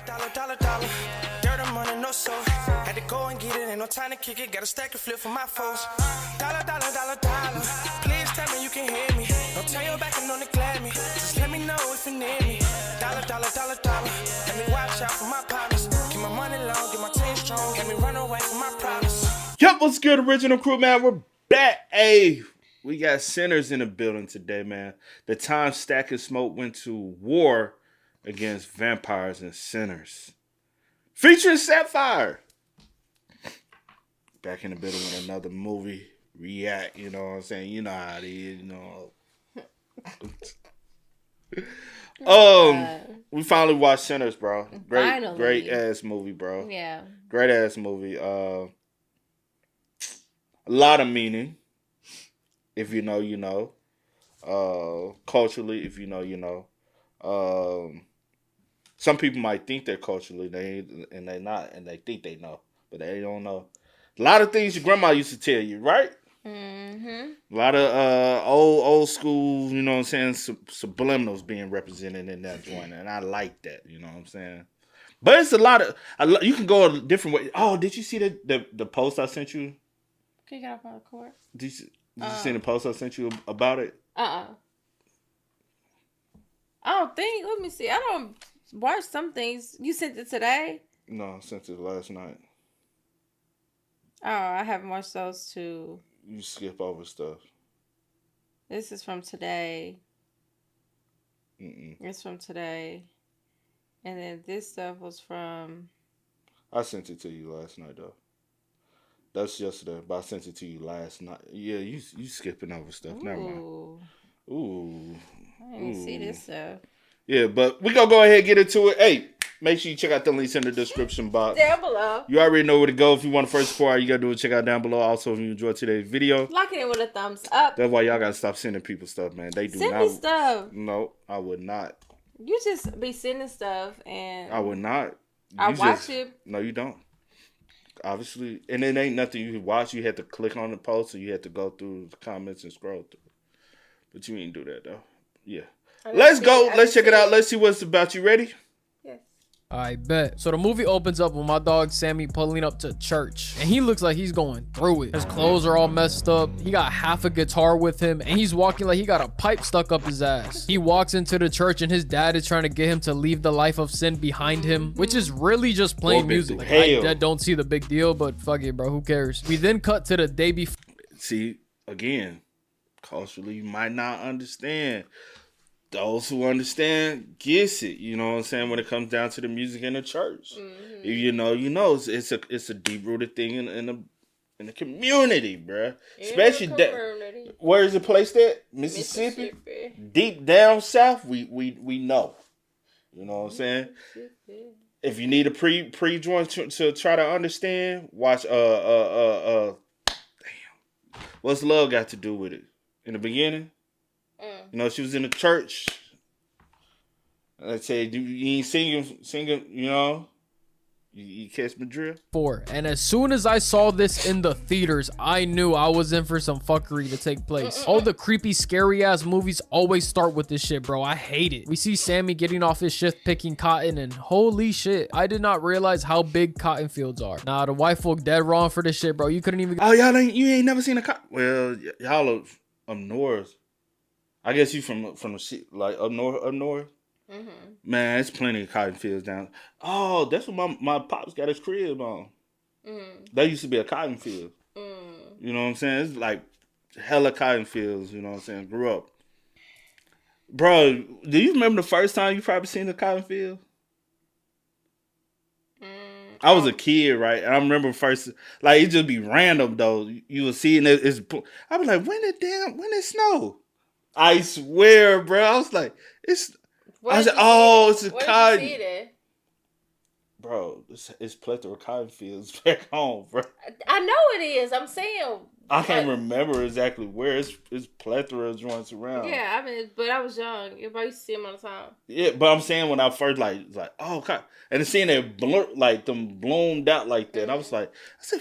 Dollar. Dirt and money, no soul. Had to go and get it, ain't no time to kick it. Got a stack of flip for my foes. Dollar. Please tell me you can hear me. Don't turn your back and don't neglect me. Just let me know if you need me. Dollar. Let me watch out for my partners. Keep my money long, get my team strong. Let me run away from my problems. Yup, what's good, original crew, man? We're back. Hey, we got sinners in the building today, man. The time Stack and Smoke went to war against vampires and sinners. Featuring Sapphire. Back in the building with another movie react, you know what I'm saying? You know how it is, you know. We finally watched Sinners, bro. Great ass movie, bro. Yeah. Great ass movie. A lot of meaning. If you know, you know. Culturally, if you know, you know. Some people might think they're culturally, and they're not, and they think they know, but they don't know. A lot of things your grandma used to tell you, right? Mm-hmm. A lot of old school, you know what I'm saying, subliminals being represented in that joint, and I like that, you know what I'm saying. But it's a lot of, you can go a different way. Oh, did you see the post I sent you? Can you get off my court? Did you see the post I sent you about it? I don't think. Let me see. I don't watch some things. You sent it today? No, I sent it last night. Oh, I haven't watched those two. You skip over stuff. This is from today. Mm-mm. It's from today. And then this stuff was from... I sent it to you last night, though. That's yesterday, but I sent it to you last night. Yeah, you skipping over stuff. Never mind. Ooh. I didn't see this stuff. Yeah, but we gonna go ahead and get into it. Hey, make sure you check out the links in the description box. Down below. You already know where to go. If you want the first part, you gotta do it. Check out down below. Also, if you enjoyed today's video, lock it in with a thumbs up. That's why y'all gotta stop sending people stuff, man. They do Send not. me stuff. No, I would not. You just be sending stuff and... I would not. I watch it. No, you don't. Obviously, and it ain't nothing you can watch. You had to click on the post, or you had to go through the comments and scroll through. But you ain't do that though. Yeah. Let's go. Let's check it out. Let's see what's about. You ready? Yes. I bet. So the movie opens up with my dog Sammy pulling up to church, and he looks like he's going through it. His clothes are all messed up. He got half a guitar with him, and he's walking like he got a pipe stuck up his ass. He walks into the church, and his dad is trying to get him to leave the life of sin behind him, which is really just playing music. Like, I don't see the big deal, but fuck it, bro. Who cares? We then cut to the day before. See, again, culturally, you might not understand. Those who understand gets it, you know what I'm saying, when it comes down to the music in the church. Mm-hmm. If you know, you know. It's a deep rooted thing in the community, bruh. Especially that. Where is it placed at? Mississippi. Deep down south, we know. You know what I'm saying? If you need a pre joint to try to understand, watch damn. What's love got to do with it? In the beginning? You know, she was in the church. Let's say you ain't singing, you know. You catch my drift? 4. And as soon as I saw this in the theaters, I knew I was in for some fuckery to take place. All the creepy, scary ass movies always start with this shit, bro. I hate it. We see Sammy getting off his shift picking cotton, and holy shit, I did not realize how big cotton fields are. Nah, the white folk dead wrong for this shit, bro. You couldn't even... Oh, you ain't never seen a cotton... Well, y'all are up north. I guess you from the like up north. Mm-hmm. Man, it's plenty of cotton fields down. Oh, that's what my pops got his crib on. Mm. That used to be a cotton field. Mm. You know what I'm saying? It's like hella cotton fields. You know what I'm saying? Grew up, bro. Do you remember the first time you probably seen a cotton field? I was a kid, right? And I remember first, like it just be random though. You would see it. I was like, when it snow? I swear, bro. I was like, it's a cotton. Did you see it? Bro, it's plethora of cotton fields back home, bro. I know it is. I'm saying. I can't remember exactly where. It's plethora of joints around. Yeah, I mean, but I was young. Everybody used to see them all the time. Yeah, but I'm saying when I first like oh, God. And seeing it them bloomed out like that, I was like, I said,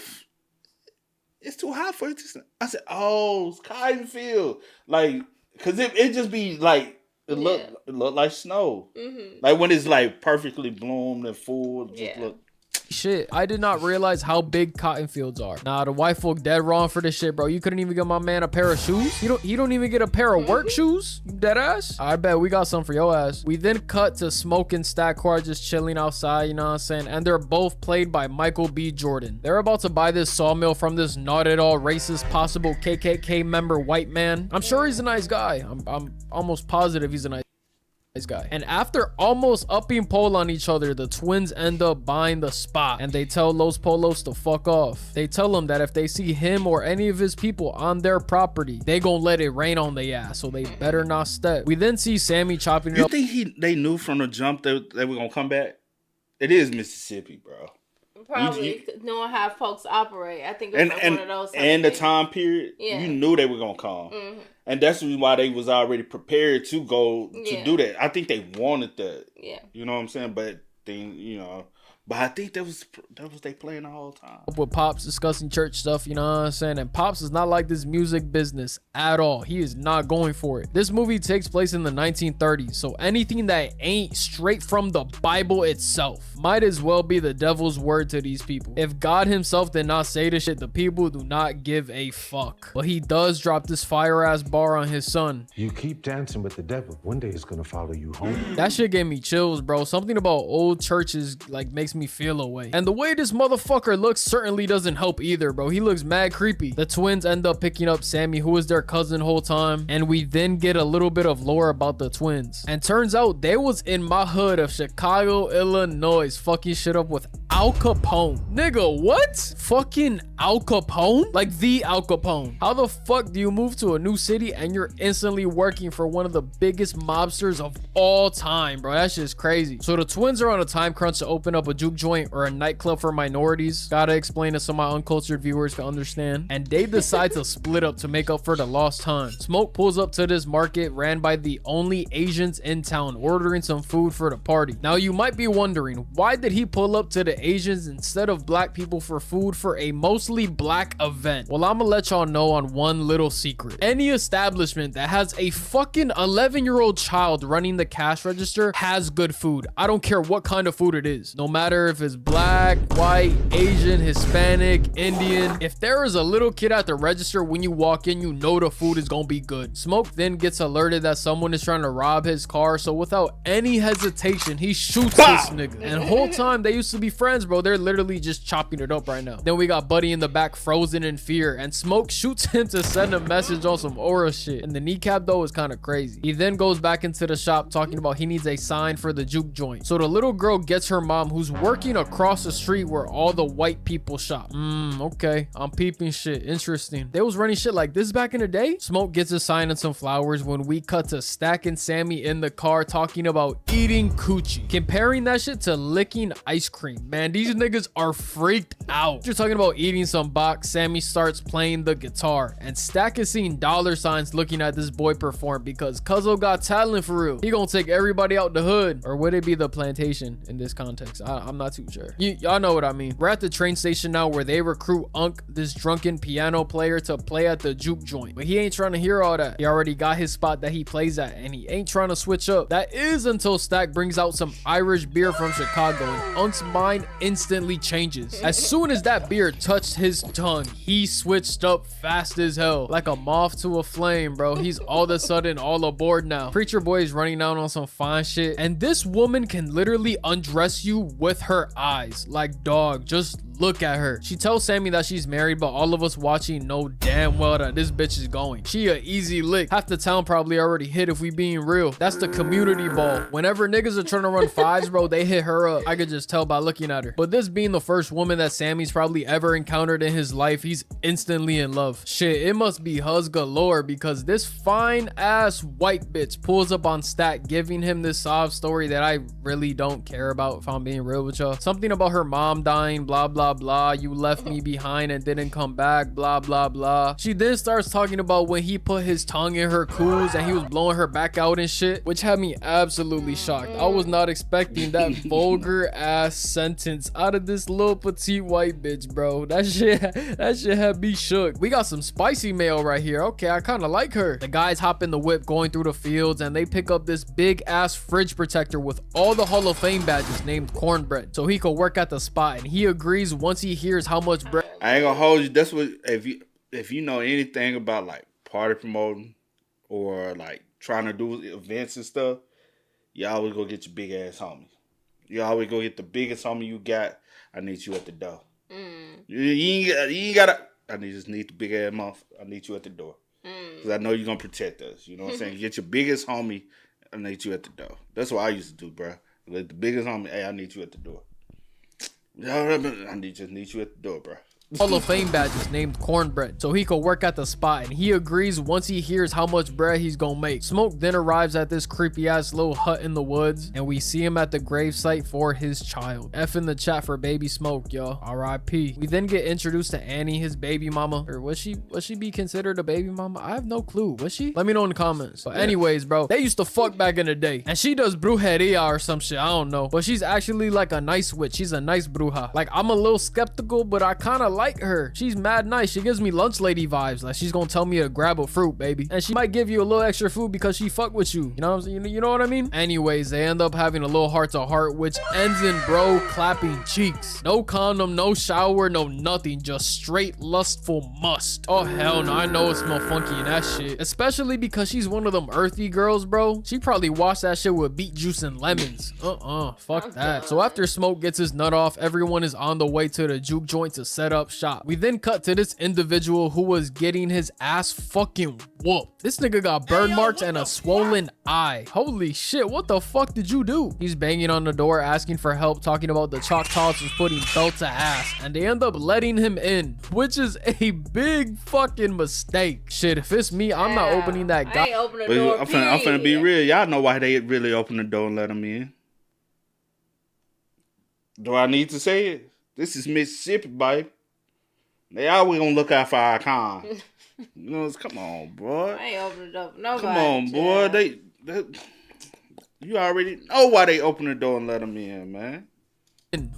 it's too hot for it. I said, oh, it's cotton field. Like, cause it just be like It looked like snow. Mm-hmm. Like when it's like perfectly bloomed and full. Just look. Shit, I did not realize how big cotton fields are. Nah, the white folk dead wrong for this shit, bro. You couldn't even get my man a pair of shoes. He don't even get a pair of work shoes. You dead ass? I bet we got some for your ass. We then cut to Smoke and Stack, who are just chilling outside, you know what I'm saying? And they're both played by Michael B. Jordan. They're about to buy this sawmill from this not at all racist possible KKK member white man. I'm sure he's a nice guy. I'm almost positive he's a nice guy. And after almost upping pole on each other, the twins end up buying the spot, and they tell Los Polos to fuck off. They tell him that if they see him or any of his people on their property, they gonna let it rain on their ass, so they better not step. We then see Sammy chopping it You up. think they knew from the jump that they were gonna come back? It is Mississippi, bro. Probably knowing how folks operate. I think it was like one of those. And the time period, Yeah. you knew they were gonna come, Mm-hmm. and that's the reason why they was already prepared to go to do that. I think they wanted that. Yeah. You know what I'm saying? But then but I think that was they playing the whole time. With Pops discussing church stuff, you know what I'm saying? And Pops is not like this music business at all. He is not going for it. This movie takes place in the 1930s, so anything that ain't straight from the Bible itself might as well be the devil's word to these people. If God himself did not say this shit, the people do not give a fuck. But he does drop this fire ass bar on his son. You keep dancing with the devil. One day it's gonna follow you home. That shit gave me chills, bro. Something about old churches like makes me feel away. And the way this motherfucker looks certainly doesn't help either, bro. He looks mad creepy. The twins end up picking up Sammy, who is their cousin whole time, and we then get a little bit of lore about the twins. And turns out they was in my hood of Chicago, Illinois, fucking shit up with Al Capone. Nigga, what? Fucking Al Capone? Like the Al Capone. How the fuck do you move to a new city and you're instantly working for one of the biggest mobsters of all time, bro? That's just crazy. So the twins are on a time crunch to open up a juke joint or a nightclub for minorities. Gotta explain it so my uncultured viewers can understand. And they decide to split up to make up for the lost time. Smoke pulls up to this market ran by the only Asians in town, ordering some food for the party. Now you might be wondering, why did he pull up to the Asians instead of black people for food for a mostly black event? Well, I'ma let y'all know on one little secret. Any establishment that has a fucking 11-year-old child running the cash register has good food. I don't care what kind of food it is. No matter if it's black, white, Asian, Hispanic, Indian. If there is a little kid at the register when you walk in, you know the food is gonna be good. Smoke then gets alerted that someone is trying to rob his car, so without any hesitation, he shoots this nigga. And the whole time they used to be friends, bro. They're literally just chopping it up right now. Then we got Buddy in the back frozen in fear, and Smoke shoots him to send a message on some aura shit. And the kneecap though is kind of crazy. He then goes back into the shop talking about he needs a sign for the juke joint. So the little girl gets her mom, who's working across the street where all the white people shop. Okay, I'm peeping shit. Interesting. They was running shit like this back in the day. Smoke gets a sign and some flowers when we cut to Stack and Sammy in the car talking about eating coochie, comparing that shit to licking ice cream. Man, these niggas are freaked out. You're talking about eating some box. Sammy starts playing the guitar, and Stack is seeing dollar signs looking at this boy perform because Cuzzo got talent for real. He gonna take everybody out the hood, or would it be the plantation in this context? I'm not too sure. Y'all know what I mean. We're at the train station now where they recruit Unk, this drunken piano player, to play at the juke joint, but he ain't trying to hear all that. He already got his spot that he plays at, and he ain't trying to switch up. That is until Stack brings out some Irish beer from Chicago, and Unk's mind instantly changes. As soon as that beer touched his tongue, he switched up fast as hell, like a moth to a flame, bro. He's all of a sudden all aboard now. Preacher boy is running out on some fine shit, and this woman can literally undress you with her eyes. Like, dog, just look at her. She tells Sammy that she's married, but all of us watching know damn well that this bitch is going. She a easy lick. Half the town probably already hit if we being real. That's the community ball. Whenever niggas are trying to run fives, bro, they hit her up. I could just tell by looking at her. But this being the first woman that Sammy's probably ever encountered in his life, he's instantly in love. Shit, it must be hus galore because this fine ass white bitch pulls up on Stack, giving him this sob story that I really don't care about, if I'm being real with y'all. Something about her mom dying, blah blah blah blah, you left me behind and didn't come back, blah blah blah. She then starts talking about when he put his tongue in her cools and he was blowing her back out and shit, which had me absolutely shocked. I was not expecting that vulgar ass sentence out of this little petite white bitch, bro. That shit had me shook. We got some spicy mail right here. Okay, I kind of like her. The guys hop in the whip going through the fields and they pick up this big ass fridge protector with all the Hall of Fame badges named Cornbread so he could work at the spot, and he agrees once he hears how much bread. I ain't gonna hold you. That's what, if you know anything about like party promoting or like trying to do events and stuff, you always go get your big ass homie. You always go get the biggest homie you got. I need you at the door. You ain't gotta. I just need the big ass mouth. I need you at the door. Because I know you're gonna protect us. You know what I'm saying? Get your biggest homie. I need you at the door. That's what I used to do, bro. Let the biggest homie. Hey, I need you at the door. I just need you at the door, bro. Hall of Fame badges named Cornbread so he could work at the spot, and he agrees once he hears how much bread he's gonna make. Smoke then arrives at this creepy ass little hut in the woods, and we see him at the gravesite for his child. F in the chat for baby Smoke, yo. R.I.P. We then get introduced to Annie, his baby mama. Or was she be considered a baby mama? I have no clue. Was she? Let me know in the comments. But anyways, bro, they used to fuck back in the day, and she does brujeria or some shit. I don't know, but she's actually like a nice witch. She's a nice bruja. Like, I'm a little skeptical, but I kind of like her. She's mad nice. She gives me lunch lady vibes. Like, she's gonna tell me to grab a fruit, baby, and she might give you a little extra food because she fuck with you. You know what I'm saying? You know what I mean? Anyways, they end up having a little heart to heart, which ends in bro clapping cheeks. No condom, no shower, no nothing, just straight lustful must. Oh hell no, I know it smell funky in that shit, especially because she's one of them earthy girls, bro. She probably washed that shit with beet juice and lemons. Fuck that. So after Smoke gets his nut off, everyone is on the way to the juke joint to set up shop. We then cut to this individual who was getting his ass fucking whooped. This nigga got burn marks and a swollen eye. Holy shit, what the fuck did you do? He's banging on the door asking for help, talking about the Choctaws was putting belt to ass, and they end up letting him in, which is a big fucking mistake. Shit, if it's me, I'm not opening that guy. I'm finna be real. Y'all know why they really opened the door and let him in. Do I need to say it? This is Mississippi, babe. They always gonna look out for our con. You know, come on, bro. I ain't opening it up. Nobody. Come on, boy. They, you already know why they opened the door and let them in, man.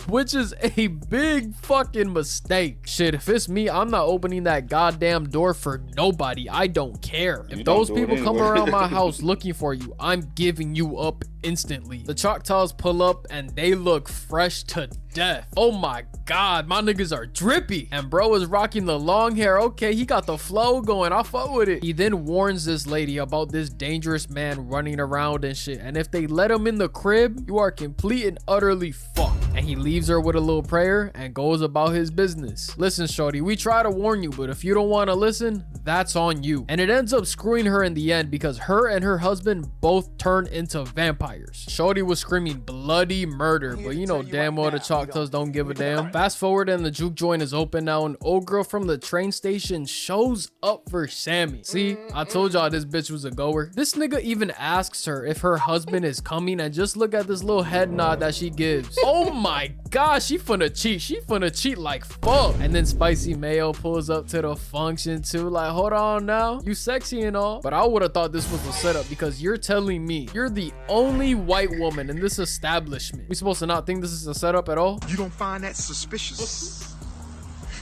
Which is a big fucking mistake. Shit, if it's me, I'm not opening that goddamn door for nobody. I don't care. If those people come around my house looking for you, I'm giving you up instantly. The Choctaws pull up and they look fresh to death. Oh my god, my niggas are drippy. And bro is rocking the long hair. Okay, he got the flow going. I fuck with it. He then warns this lady about this dangerous man running around and shit, and if they let him in the crib, you are complete and utterly fucked. And he leaves her with a little prayer and goes about his business. Listen, shorty, we try to warn you, but if you don't want to listen, that's on you. And it ends up screwing her in the end because her and her husband both turn into vampires. Shorty was screaming bloody murder, but you know damn well the Choctaws don't give a damn. Fast forward and the juke joint is open now, and old girl from the train station shows up for Sammy. See, I told y'all this bitch was a goer. This nigga even asks her if her husband is coming, and just look at this little head nod that she gives. Oh my gosh, she finna cheat. She finna cheat like fuck. And then Spicy Mayo pulls up to the function too. Like, hold on now, you sexy and all, but I would have thought this was a setup because you're telling me you're the only white woman in this establishment. We supposed to not think this is a setup at all? You don't find that suspicious?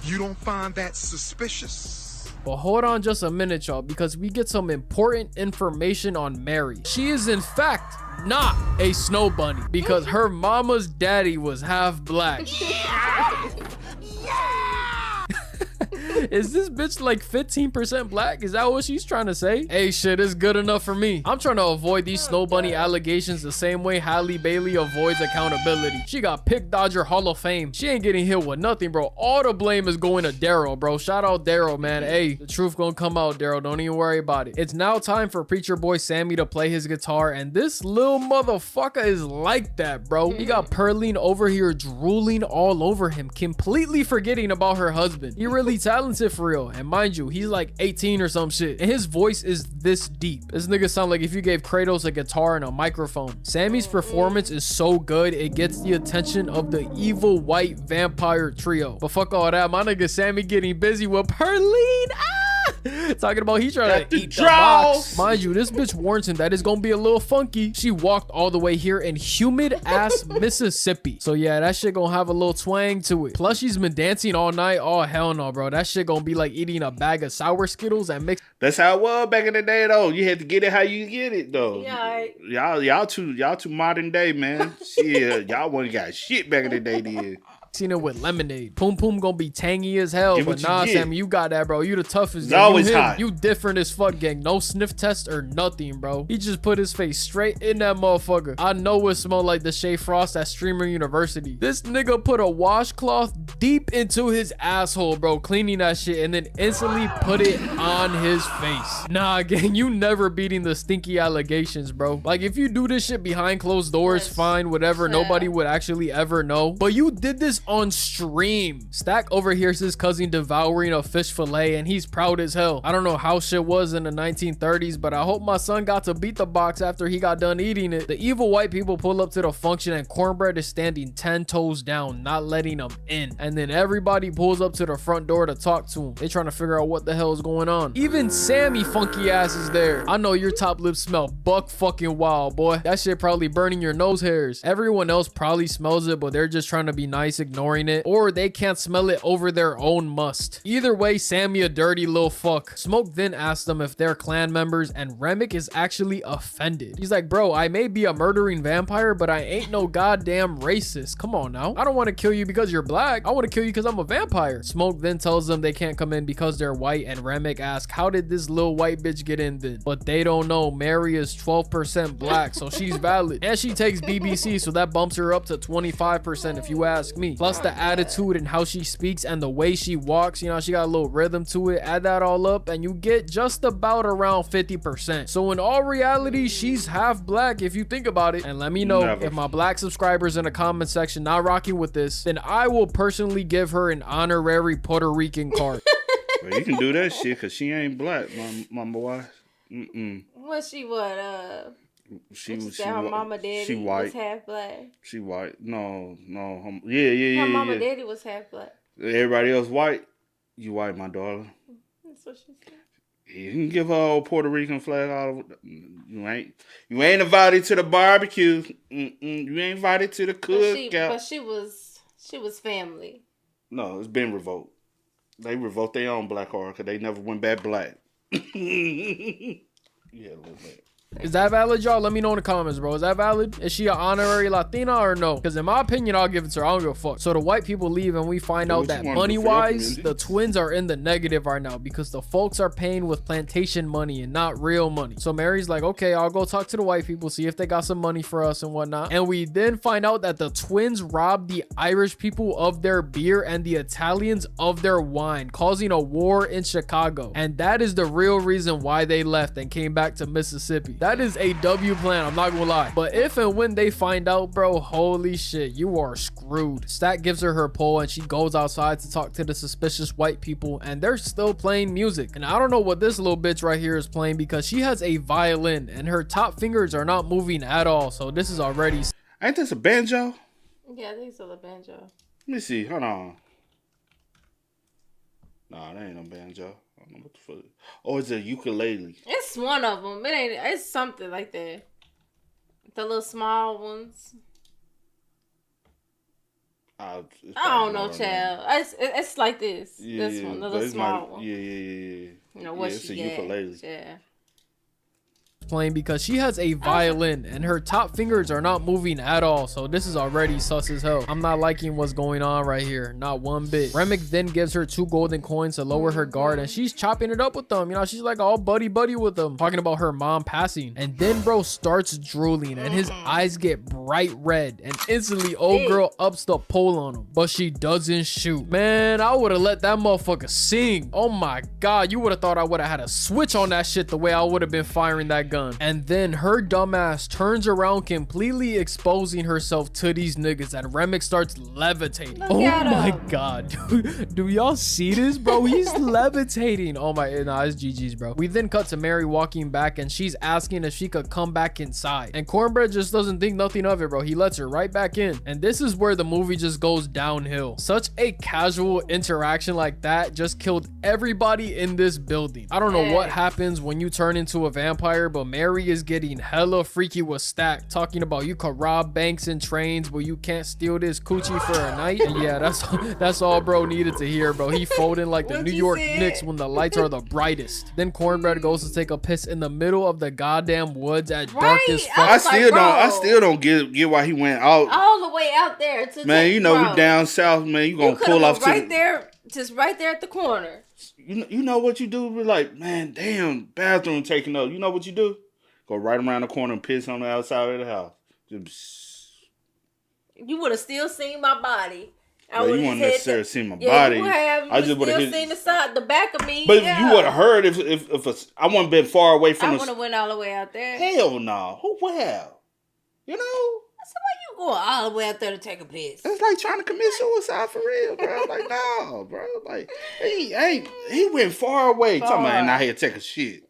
You don't find that suspicious? But hold on just a minute, y'all, because we get some important information on Mary. She is in fact not a snow bunny because her mama's daddy was half black. Is this bitch like 15% black? Is that what she's trying to say? Hey, shit, it's good enough for me. I'm trying to avoid these snow bunny allegations the same way Halle Bailey avoids accountability. She got Pick Dodger Hall of Fame. She ain't getting hit with nothing, bro. All the blame is going to Daryl, bro. Shout out Daryl, man. Hey, the truth gonna come out, Daryl. Don't even worry about it. It's now time for preacher boy Sammy to play his guitar, and this little motherfucker is like that, bro. He got Pearline over here drooling all over him, completely forgetting about her husband. He really talented. talented for real. And mind you, he's like 18 or some shit. And his voice is this deep. This nigga sound like if you gave Kratos a guitar and a microphone. Sammy's performance is so good, it gets the attention of the evil white vampire trio. But fuck all that, my nigga Sammy getting busy with Perline. Talking about he trying to eat the box. Mind you, this bitch warns him that it's gonna be a little funky. She walked all the way here in humid ass Mississippi. So yeah, that shit gonna have a little twang to it. Plus she's been dancing all night. Oh hell no, bro. That shit gonna be like eating a bag of sour Skittles and mix. That's how it was back in the day though. You had to get it how you get it though. Yeah. Y'all too modern day, man. Shit, y'all wasn't got shit back in the day then. Seen it with lemonade. Poom Poom gonna be tangy as hell. Get But what nah, you get. Sammy, you got that, bro. You the toughest. It's always you him. hot. You different as fuck, gang. No sniff test or nothing, bro. He just put his face straight in that motherfucker. I know it smelled like the Shea Frost at Streamer University. This nigga put a washcloth deep into his asshole, bro, cleaning that shit, and then instantly put it on his face. Nah, gang, you never beating the stinky allegations, bro. Like, if you do this shit behind closed doors, Yes. fine, whatever. Yeah. Nobody would actually ever know. But you did this on stream. Stack overhears his cousin devouring a fish fillet, and he's proud as hell. I don't know how shit was in the 1930s, but I hope my son got to beat the box after he got done eating it. The evil white people pull up to the function, and Cornbread is standing 10 toes down, not letting them in. And then everybody pulls up to the front door to talk to him. They trying to figure out what the hell is going on. Even Sammy funky ass is there. I know your top lip smell buck fucking wild, boy. That shit probably burning your nose hairs. Everyone else probably smells it, but they're just trying to be nice, ignoring it, or they can't smell it over their own must. Either way, Sammy a dirty little fuck. Smoke then asks them if they're clan members, and Remick is actually offended. He's like, bro, I may be a murdering vampire, but I ain't no goddamn racist. Come on now. I don't want to kill you because you're black. I want to kill you because I'm a vampire. Smoke then tells them they can't come in because they're white, and Remick asks, how did this little white bitch get in then? But they don't know Mary is 12% black, so she's valid. And she takes BBC, so that bumps her up to 25% if you ask me. Plus the attitude and how she speaks and the way she walks, you know, she got a little rhythm to it. Add that all up and you get just about around 50%. So in all reality, she's half black if you think about it. And let me know if my black subscribers in the comment section not rocking with this, then I will personally give her an honorary Puerto Rican card. Well, you can do that shit because she ain't black, my boy. Was she what? She her mama daddy she white. was half black. She white. No. Yeah. Her mama daddy was half black. Everybody else white. You white, my daughter. That's what she said. You can give her a Puerto Rican flag all. You ain't invited to the barbecue. You ain't invited to the cookout. But she was family. No, it's been revolt. They revolt their own black heart because they never went back black. Yeah, a little bit. Is that valid, y'all? Let me know in the comments, bro. Is that valid? Is she an honorary Latina or no? Because in my opinion, I'll give it to her. I don't give a fuck. So the white people leave and we find out that money-wise, the twins are in the negative right now because the folks are paying with plantation money and not real money. So Mary's like, okay, I'll go talk to the white people, see if they got some money for us and whatnot. And we then find out that the twins robbed the Irish people of their beer and the Italians of their wine, causing a war in Chicago. And that is the real reason why they left and came back to Mississippi. That is a W plan, I'm not gonna lie. But if and when they find out, bro, holy shit, you are screwed. Stack gives her pole and she goes outside to talk to the suspicious white people, and they're still playing music. And I don't know what this little bitch right here is playing because she has a violin and her top fingers are not moving at all. So this is already... Ain't this a banjo? Yeah, I think it's a banjo. Let me see. Hold on. Nah, that ain't no banjo. I don't know what the fuck. Oh, it's a ukulele. It's one of them. It's something like that. The little small ones. I don't know, child. It's like this. Yeah, this one, the little small one. Yeah. You know what it's she a ukulele. Yeah. playing because she has a violin and her top fingers are not moving at all. So this is already sus as hell. I'm not liking what's going on right here. Not one bit. Remick then gives her 2 golden coins to lower her guard and she's chopping it up with them. You know, she's like all buddy with them, talking about her mom passing. And then bro starts drooling and his eyes get bright red and instantly old girl ups the pole on him, but she doesn't shoot. Man, I would have let that motherfucker sing. Oh my god, you would have thought I would have had a switch on that shit the way I would have been firing that gun. done. And then her dumbass turns around, completely exposing herself to these niggas, and Remick starts levitating. Look Oh at my him. god. Do y'all see this, bro? He's levitating. Oh my, nah, it's GG's, bro. We then cut to Mary walking back, and she's asking if she could come back inside. And Cornbread just doesn't think nothing of it, bro. He lets her right back in. And this is where the movie just goes downhill. Such a casual interaction like that just killed everybody in this building. I don't know what happens when you turn into a vampire, but Mary is getting hella freaky with Stack, talking about you could rob banks and trains, but you can't steal this coochie for a night. And yeah, that's all bro needed to hear, bro. He folding like the New York Knicks when the lights are the brightest. Then Cornbread goes to take a piss in the middle of the goddamn woods at dark as fuck. I still don't get why he went out all the way out there to man. You know we down south, man. You gonna pull off right there, just right there at the corner. You know what you do? We're like, man, damn, bathroom taking up. You know what you do? Go right around the corner and piss on the outside of the house. Just... You would have still seen my body. You wouldn't necessarily see my yeah, body. You I just would have seen the back of me. But you would have heard if I wouldn't been far away from. I would have went all the way out there. Hell no. Who would? You know. So why you going all the way out there to take a piss? It's like trying to commit suicide for real, bro. Like no, bro. Like he went far away. Talking about out here take a shit.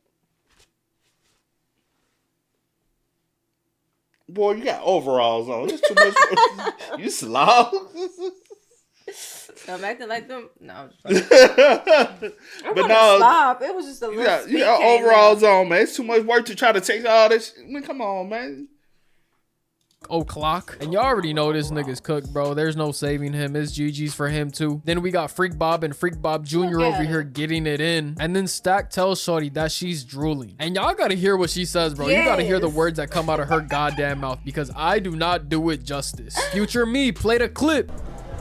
Boy, you got overalls on. It's too much. You slob. I'm acting like them. No, I'm just but no, slob. It was just a little. You got overalls on, man. It's too much work to try to take all this. I mean, come on, man. O'clock. And y'all already know this nigga's cooked, bro. There's no saving him. It's GG's for him too. Then we got Freak Bob and Freak Bob Jr. over here getting it in. And then Stack tells Shorty that she's drooling. And y'all gotta hear what she says, bro. You gotta hear the words that come out of her goddamn mouth, because I do not do it justice. Future me, play the clip.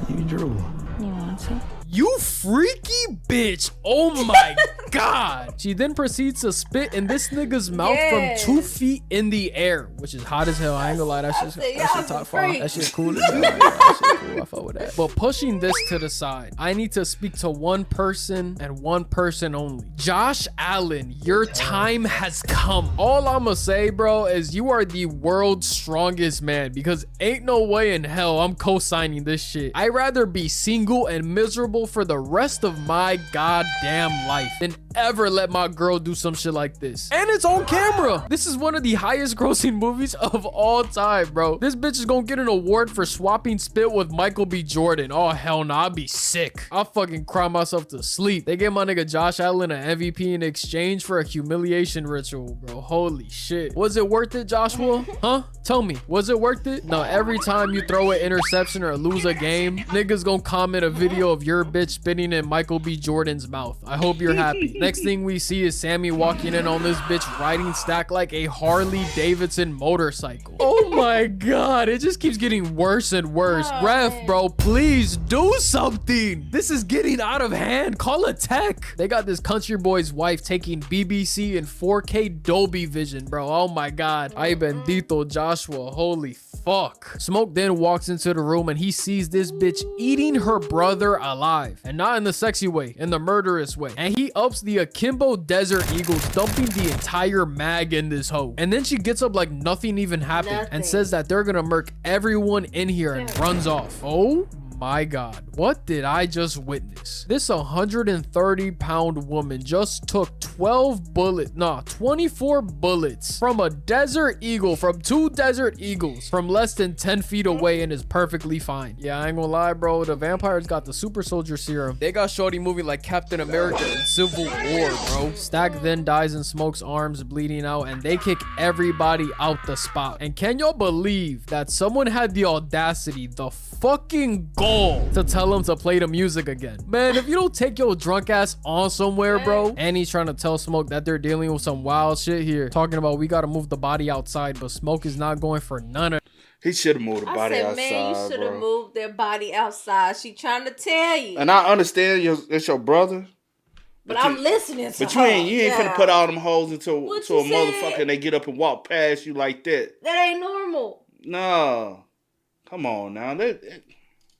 You drool. You want to? You freaky bitch. Oh my god. She then proceeds to spit in this nigga's mouth from 2 feet in the air, which is hot as hell. I ain't gonna lie, that shit top 5. That shit cool as hell. That shit cool. I fuck with that. But pushing this to the side, I need to speak to one person and one person only. Josh Allen, your time has come. All I'ma say, bro, is you are the world's strongest man, because ain't no way in hell I'm co-signing this shit. I'd rather be single and miserable for the rest of my goddamn life than ever let my girl do some shit like this. And it's on camera. This is one of the highest grossing movies of all time, bro. This bitch is gonna get an award for swapping spit with Michael B. Jordan. Oh hell no, I'll be sick. I'll fucking cry myself to sleep. They gave my nigga Josh Allen an MVP in exchange for a humiliation ritual, bro. Holy shit. Was it worth it, Joshua? Huh? Tell me, was it worth it? No, every time you throw an interception or lose a game, niggas gonna comment a video of your bitch spitting in Michael B. Jordan's mouth. I hope you're happy. Next thing we see is Sammy walking in on this bitch riding Stack like a Harley Davidson motorcycle. Oh my god, it just keeps getting worse and worse. Ref, bro, please do something. This is getting out of hand. Call a tech. They got this country boy's wife taking BBC in 4K Dolby Vision, bro. Oh my god. Ay bendito Joshua. Holy fuck. Smoke then walks into the room and he sees this bitch eating her brother alive. And not in the sexy way, in the murderous way. And he ups the Akimbo Desert Eagles, dumping the entire mag in this hoe. And then she gets up like nothing even happened and says that they're gonna murk everyone in here and runs off. Oh my god, what did I just witness? This 130-pound woman just took 24 bullets from a Desert Eagle, from 2 Desert Eagles from less than 10 feet away, and is perfectly fine. Yeah, I ain't gonna lie, bro. The vampires got the super soldier serum. They got Shorty moving like Captain America in Civil War, bro. Stack then dies in Smoke's arms, bleeding out, and they kick everybody out the spot. And can y'all believe that someone had the audacity, the fucking goal, to tell him to play the music again? Man, if you don't take your drunk ass on somewhere, bro. And he's trying to tell Smoke that they're dealing with some wild shit here, talking about we gotta move the body outside, but Smoke is not going for none of. He should have moved the body outside. Man, you should have moved their body outside. She trying to tell you. And I understand it's your brother, but I'm listening to but her. you ain't finna put all them hoes into a motherfucker and they get up and walk past you like that. That ain't normal. No. Come on now.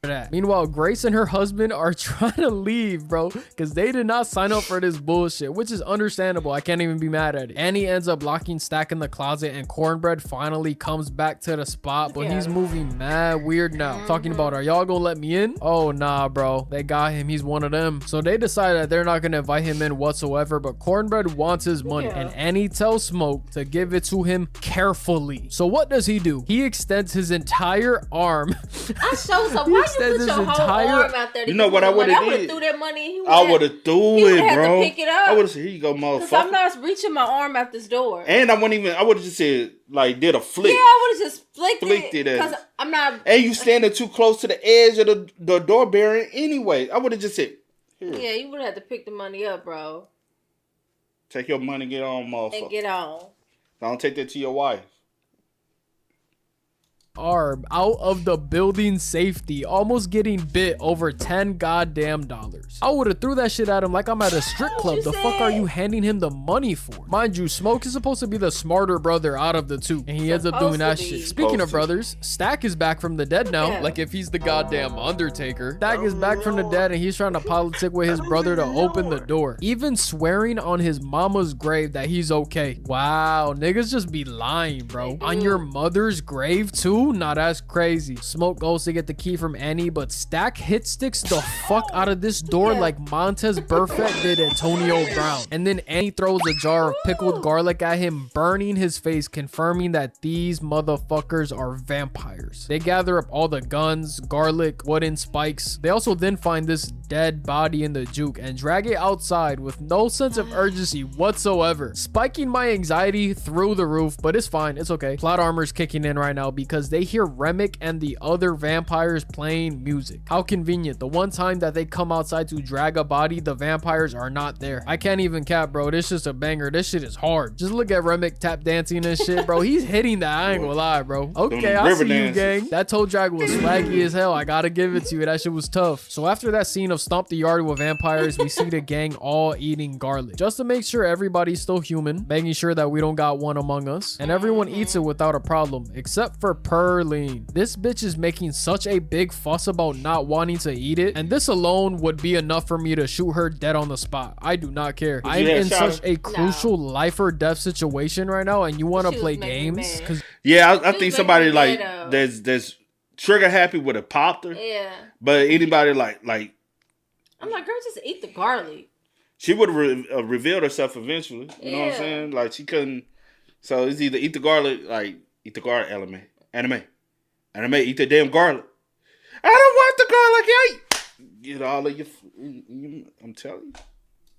that. Meanwhile, Grace and her husband are trying to leave, bro, because they did not sign up for this bullshit, which is understandable. I can't even be mad at it. Annie ends up locking Stack in the closet, and Cornbread finally comes back to the spot, but he's moving mad weird now. Talking about, are y'all gonna let me in? Oh, nah, bro. They got him. He's one of them. So they decide that they're not gonna invite him in whatsoever, but Cornbread wants his money, and Annie tells Smoke to give it to him carefully. So what does he do? He extends his entire arm. I show some. Why you put your whole arm out there? You know what I would have did? Threw that money. I would have threw it, bro. To pick it up. I would have said, "Here you go, motherfucker." I'm not reaching my arm out this door. And I wouldn't even. I would have just said, like, did a flick. Yeah, I would have just flicked it because I'm not. And you standing too close to the edge of the door bearing anyway. I would have just said, "Here." Yeah, you would have to pick the money up, bro. Take your money, get on, motherfucker. And get on. Don't take that to your wife. Arm out of the building safety, almost getting bit over $10 goddamn. I would have threw that shit at him like I'm at a strip club. The fuck are you handing him the money for? Mind you, Smoke is supposed to be the smarter brother out of the two, and he ends up doing that shit. Speaking of brothers, Stack is back from the dead now, like if he's the goddamn Undertaker. Stack is back from the dead, and he's trying to politic with his brother to open the door, even swearing on his mama's grave that he's okay. Wow, niggas just be lying, bro. On your mother's grave too? Nah, that's crazy. Smoke goes to get the key from Annie, but Stack hit sticks the fuck out of this door like Montez Burfict did Antonio Brown. And then Annie throws a jar of pickled garlic at him, burning his face, confirming that these motherfuckers are vampires. They gather up all the guns, garlic, wooden spikes. They also then find this dead body in the juke and drag it outside with no sense of urgency whatsoever, spiking my anxiety through the roof. But it's fine, it's okay. Plot armor's kicking in right now because they hear Remick and the other vampires playing music. How convenient. The one time that they come outside to drag a body, the vampires are not there. I can't even cap, bro. This is just a banger. This shit is hard. Just look at Remick tap dancing and shit, bro. He's hitting that. I ain't gonna lie, bro. Okay, I see you, gang. That toe drag was swaggy as hell. I gotta give it to you. That shit was tough. So after that scene of Stomp the Yard with vampires, we see the gang all eating garlic. Just to make sure everybody's still human, making sure that we don't got one among us. And everyone eats it without a problem, except for Pearline. This bitch is making such a big fuss about not wanting to eat it, and this alone would be enough for me to shoot her dead on the spot. I do not care. I'm in such a crucial life or death situation right now, and you want to play games? Yeah, I think somebody like that's trigger happy would have popped her. Yeah. But anybody like I'm like, girl, just eat the garlic. She would have revealed herself eventually. You know what I'm saying? Like she couldn't. So it's either eat the garlic, like eat the garlic anime, eat the damn garlic. I don't want the garlic. Get all of your. I'm telling you.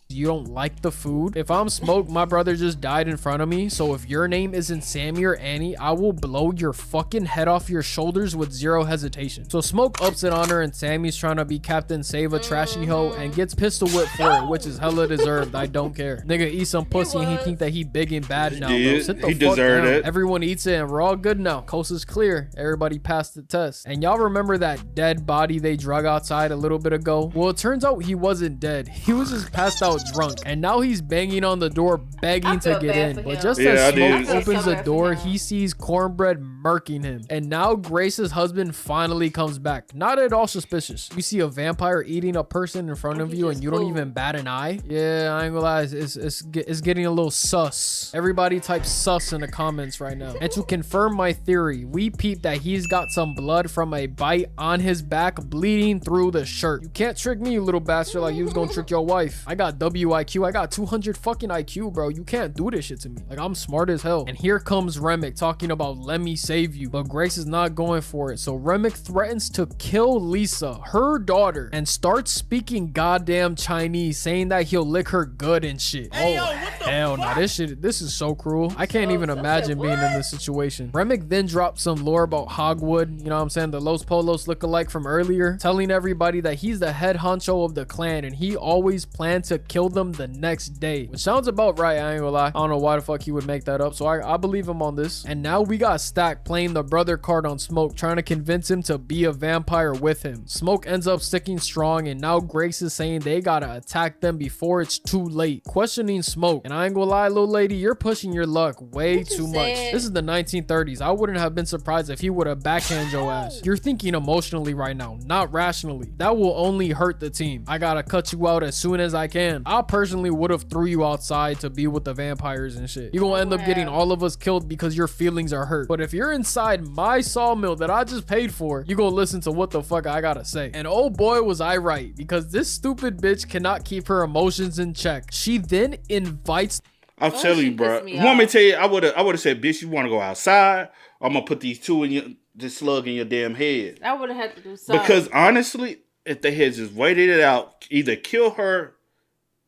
You don't like the food? If I'm Smoke, my brother just died in front of me, so if your name isn't Sammy or Annie, I will blow your fucking head off your shoulders with zero hesitation. So Smoke ups it on her, and Sammy's trying to be Captain Save a Trashy Hoe and gets pistol whipped for it, which is hella deserved. I don't care. Nigga eat some pussy and he think that he big and bad now, bro. Sit the fuck deserved down. it. Everyone eats it and we're all good now. Coast is clear. Everybody passed the test. And y'all remember that dead body they drug outside a little bit ago? Well, it turns out he wasn't dead. He was just passed out drunk, and now he's banging on the door begging to get in. But just as Smoke opens the door, he sees Cornbread murking him, and now Grace's husband finally comes back. Not at all suspicious. You see a vampire eating a person in front of you and you don't even bat an eye? Yeah, I ain't gonna lie, it's getting a little sus. Everybody type sus in the comments right now. And to confirm my theory, we peep that he's got some blood from a bite on his back bleeding through the shirt. You can't trick me, you little bastard, like you was gonna trick your wife. I got WIQ. I got 200 fucking IQ, bro. You can't do this shit to me. Like, I'm smart as hell. And here comes Remick talking about let me save you, but Grace is not going for it. So Remick threatens to kill Lisa, her daughter, and starts speaking goddamn Chinese, saying that he'll lick her good and shit. Hey, oh, hell no. This is so cruel. I can't even imagine being in this situation. Remick then drops some lore about Hogwood, you know what I'm saying, the Los Polos lookalike from earlier, telling everybody that he's the head honcho of the clan and he always planned to killed them the next day. Which sounds about right, I ain't gonna lie. I don't know why the fuck he would make that up. So I believe him on this. And now we got Stack playing the brother card on Smoke, trying to convince him to be a vampire with him. Smoke ends up sticking strong, and now Grace is saying they gotta attack them before it's too late, questioning Smoke. And I ain't gonna lie, little lady, you're pushing your luck way too much. This is the 1930s. I wouldn't have been surprised if he would have backhand your ass. You're thinking emotionally right now, not rationally. That will only hurt the team. I gotta cut you out as soon as I can. I personally would have threw you outside to be with the vampires and shit. You're gonna end up getting all of us killed because your feelings are hurt. But if you're inside my sawmill that I just paid for, you gonna listen to what the fuck I gotta say. And oh boy was I right, because this stupid bitch cannot keep her emotions in check. She then invites... I'm telling you, bro. You want me to tell you, I would have said, bitch, you want to go outside? Or I'm going to put these two in your, this slug in your damn head. I would have had to do something. Because honestly, if they had just waited it out, either kill her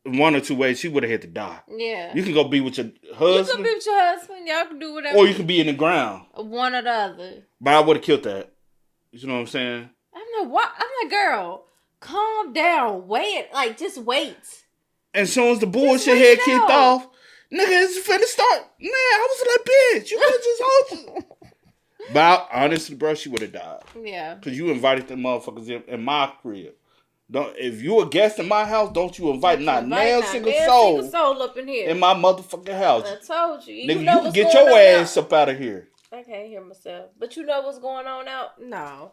one or two ways, she would have had to die. Yeah. You can go be with your husband. You can be with your husband. Y'all can do whatever. Or you can be in the ground. One or the other. But I would have killed that. You know what I'm saying? I'm like, girl, calm down. Wait. Like, just wait. And soon as the bullshit had kicked off, nigga, it's finna start. Man, I was like, bitch, you could just hold it. But honestly, bro, she would have died. Yeah. Because you invited them motherfuckers in my crib. If you a guest in my house, don't you invite not single soul up in here. In my motherfucking house. I told you. Nigga, you can get your ass up out of here. I can't hear myself. But you know what's going on out? No.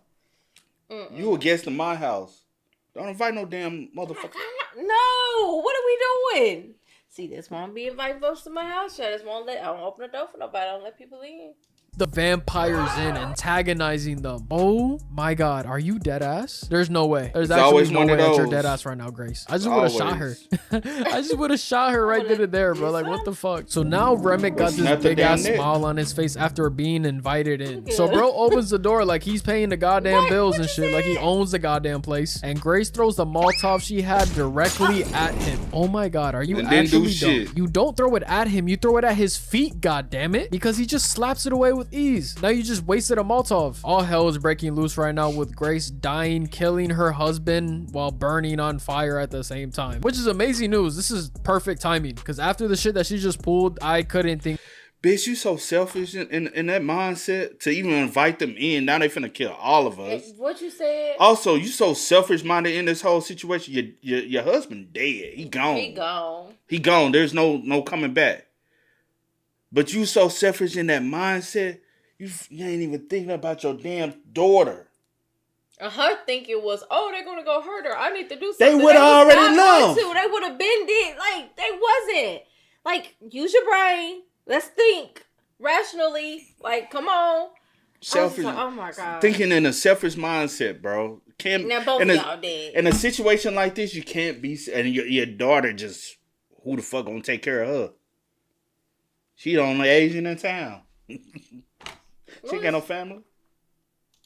You a guest in my house. Don't invite no damn motherfucker. No. What are we doing? See, this won't be inviting folks to my house. I just won't I don't open the door for nobody. I don't let people in. The vampires in, antagonizing them. Oh my god, are you dead ass? There's no way. There's actually no way that you're dead ass right now, Grace. I just would have shot her. I just would have shot her right then and there, bro. Like, what the fuck? So now Remick got this big ass smile on his face after being invited in. So bro opens the door like he's paying the goddamn bills and shit, like he owns the goddamn place. And Grace throws the Molotov she had directly at him. Oh my god, are you actually dumb? You don't throw it at him, you throw it at his feet, goddammit, because he just slaps it away with ease. Now you just wasted a Molotov. All hell is breaking loose right now with Grace dying, killing her husband while burning on fire at the same time, which is amazing news. This is perfect timing, because after the shit that she just pulled, I couldn't think. Bitch, you so selfish in that mindset to even invite them in. Now they finna kill all of us. What you said? Also, you so selfish minded in this whole situation. Your husband dead. He gone. He gone. There's no coming back. But you so selfish in that mindset, you ain't even thinking about your damn daughter. Her thinking was, oh, they're gonna go hurt her. I need to do something. They would have already known. They would have been dead. Like, they wasn't. Like, use your brain. Let's think rationally. Like, come on. Selfish. Oh my god. Thinking in a selfish mindset, bro. Now both of y'all dead. In a situation like this, you can't be. And your daughter just, who the fuck gonna take care of her? She the only Asian in town. She ain't got no family.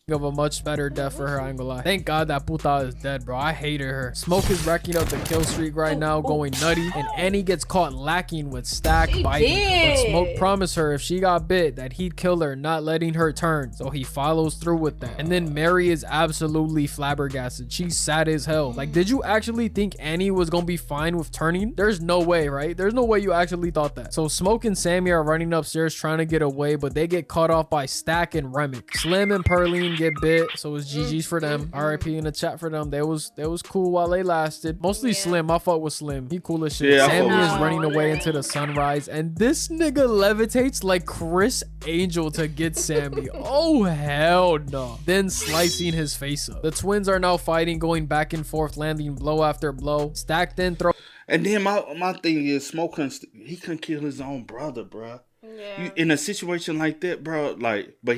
Of a much better death for her, I ain't gonna lie. Thank God that puta is dead, bro. I hated her. Smoke is racking up the kill streak right now, going nutty, and Annie gets caught lacking with Stack biting. But Smoke promised her if she got bit that he'd kill her, not letting her turn. So he follows through with that. And then Mary is absolutely flabbergasted. She's sad as hell. Like, did you actually think Annie was gonna be fine with turning? There's no way, right? There's no way you actually thought that. So Smoke and Sammy are running upstairs trying to get away, but they get caught off by Stack and Remick. Slim and Pearline get bit, so it's GG's for them. RIP in the chat for them. They was cool while they lasted. Mostly Slim. I fuck with Slim. He cool as shit. Yeah, Sammy is running away into the sunrise, and this nigga levitates like Chris Angel to get Sammy. Oh hell no. Then slicing his face up. The twins are now fighting, going back and forth, landing blow after blow. Stack then throw. And then my thing is, Smoke he couldn't kill his own brother, bro. Yeah. In a situation like that, bro, like, but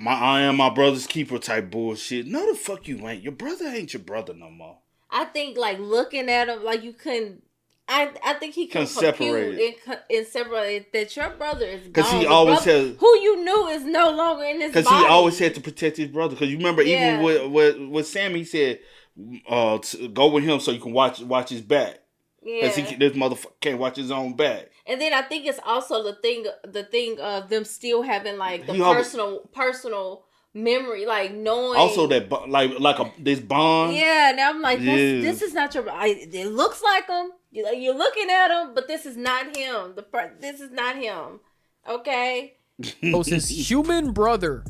I am my brother's keeper type bullshit. No, the fuck you ain't. Your brother ain't your brother no more. I think, like, looking at him, like, you couldn't. I think he can separate and separate that your brother is gone. Because he always has, who you knew is no longer in his body. Because he always had to protect his brother. Because you remember, even with Sammy, he said, go with him so you can watch his back. Because this motherfucker can't watch his own back. And then I think it's also the thing of them still having, like, the personal memory, like knowing. Also, that this bond. Yeah, now I'm like, Yeah. this is not your. It looks like him. You're looking at him, but this is not him. This is not him. Okay. Was his human brother,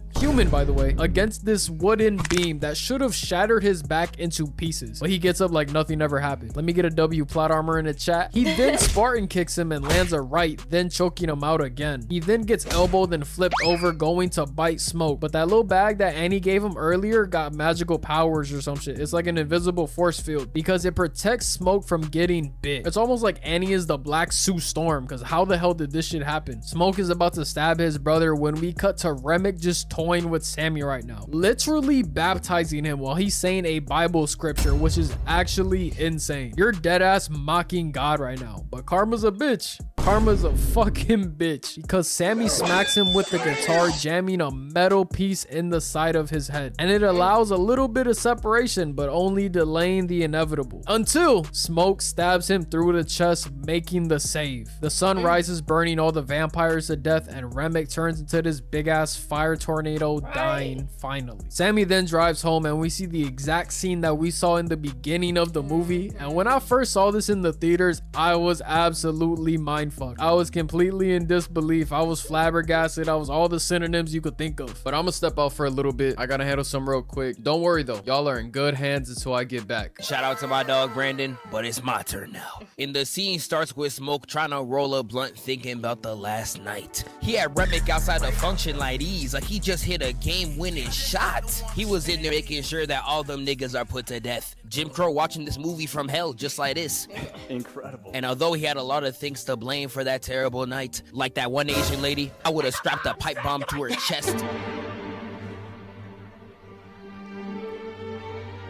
by the way, against this wooden beam that should have shattered his back into pieces. But he gets up like nothing ever happened. Let me get a W plot armor in the chat. He then Spartan kicks him and lands a right, then choking him out again. He then gets elbowed and flipped over, going to bite Smoke. But that little bag that Annie gave him earlier got magical powers or some shit. It's like an invisible force field because it protects Smoke from getting bit. It's almost like Annie is the Black Sue Storm, because how the hell did this shit happen? Smoke is about to stab his brother when we cut to Remick just toying with Sammy right now, literally baptizing him while he's saying a Bible scripture, which is actually insane. You're dead ass mocking God right now, but Karma's a bitch. Karma's a fucking bitch because Sammy smacks him with the guitar, jamming a metal piece in the side of his head, and it allows a little bit of separation, but only delaying the inevitable until Smoke stabs him through the chest, making the save. The sun rises, burning all the vampires to death, and Remick turns into this big ass fire tornado, dying finally. Sammy then drives home, and we see the exact scene that we saw in the beginning of the movie. And when I first saw this in the theaters, I was absolutely mindfucked. I was completely in disbelief. I was flabbergasted. I was all the synonyms you could think of. But I'm gonna step out for a little bit. I gotta handle some real quick. Don't worry though, y'all are in good hands until I get back. Shout out to my dog Brandon, but it's my turn now. And the scene starts with Smoke trying to roll a blunt, thinking about the last night. He had Remick outside the function like these, like he just hit a game-winning shot. He was in there making sure that all them niggas are put to death. Jim Crow watching this movie from hell just like this. Incredible. And although he had a lot of things to blame for that terrible night, like that one Asian lady, I would have strapped a pipe bomb to her chest.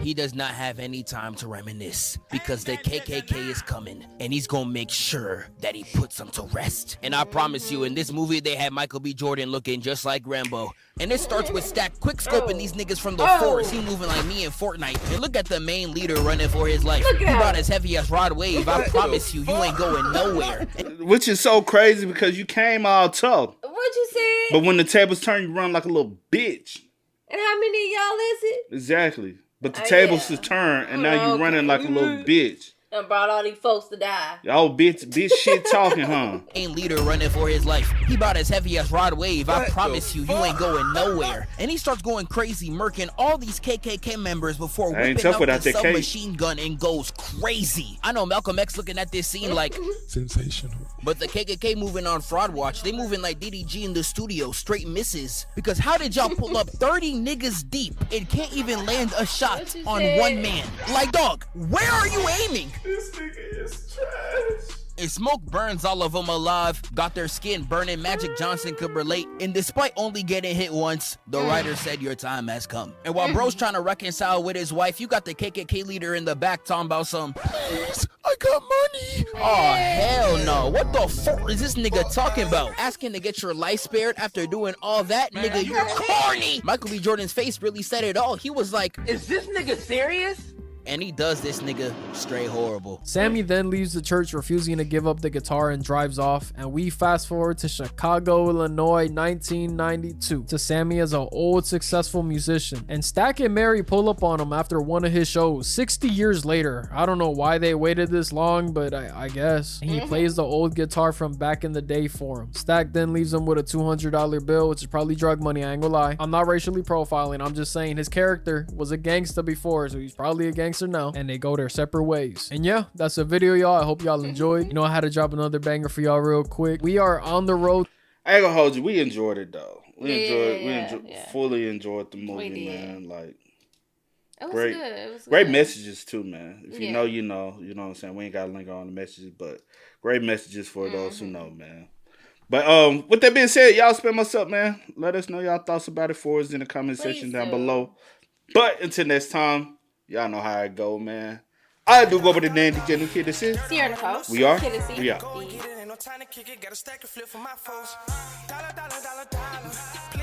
He does not have any time to reminisce because the KKK is coming and he's gonna make sure that he puts them to rest. And I promise you, in this movie, they had Michael B. Jordan looking just like Rambo. And it starts with Stack quick scoping these niggas from the forest. He moving like me in Fortnite. And look at the main leader running for his life. He brought as heavy as Rod Wave. I promise you, you ain't going nowhere. Which is so crazy because you came all tough. What you say? But when the tables turn, you run like a little bitch. And how many of y'all is it? Exactly. But the tables to turn, and now you running like a little bitch. And brought all these folks to die. Y'all bitch shit talking, huh? Ain't leader running for his life. He about as heavy as Rod Wave. I promise you, you ain't going nowhere. And he starts going crazy, murking all these KKK members before whipping out the submachine gun and goes crazy. I know Malcolm X looking at this scene like Sensational. But the KKK moving on Fraud Watch, they moving like DDG in the studio, straight misses. Because how did y'all pull up 30 niggas deep and can't even land a shot on one man? Like, dog, where are you aiming? This nigga is trash. And Smoke burns all of them alive, got their skin burning. Magic Johnson could relate, and despite only getting hit once, the writer said your time has come. And while bro's trying to reconcile with his wife, you got the KKK leader in the back talking about some, please, I got money. Oh, hell no. What the fuck is this nigga talking about? Asking to get your life spared after doing all that? Nigga, you're corny. Michael B. Jordan's face really said it all. He was like, is this nigga serious? And he does this nigga straight horrible. Sammy then leaves the church, refusing to give up the guitar, and drives off. And we fast forward to Chicago, Illinois, 1992, to Sammy as an old successful musician. And Stack and Mary pull up on him after one of his shows 60 years later. I don't know why they waited this long, but I guess. And he plays the old guitar from back in the day for him. Stack then leaves him with a $200 bill, which is probably drug money. I ain't gonna lie. I'm not racially profiling. I'm just saying his character was a gangster before, so he's probably a gangster now, and they go their separate ways. And yeah, that's the video, y'all. I hope y'all enjoyed. You know, I had to drop another banger for y'all real quick. We are on the road. I ain't gonna hold you. We enjoyed it though. We fully enjoyed the movie, man. Like, it was great, good. It was great good. messages too, man. If you know, you know. You know what I'm saying? We ain't got to link on the messages, but great messages for those who know, man. But with that being said, y'all spam us up, man. Let us know y'all thoughts about it for us in the comment section down below. But until next time, y'all know how it go, man. I do go by the name DJ New Kid. This is Sierra Nicole. We are. Kiddandceemgmt. We are. Go and get it, ain't no time to kick it. Got a stack and flip for my folks. Dollar, dollar, dollar, dollar.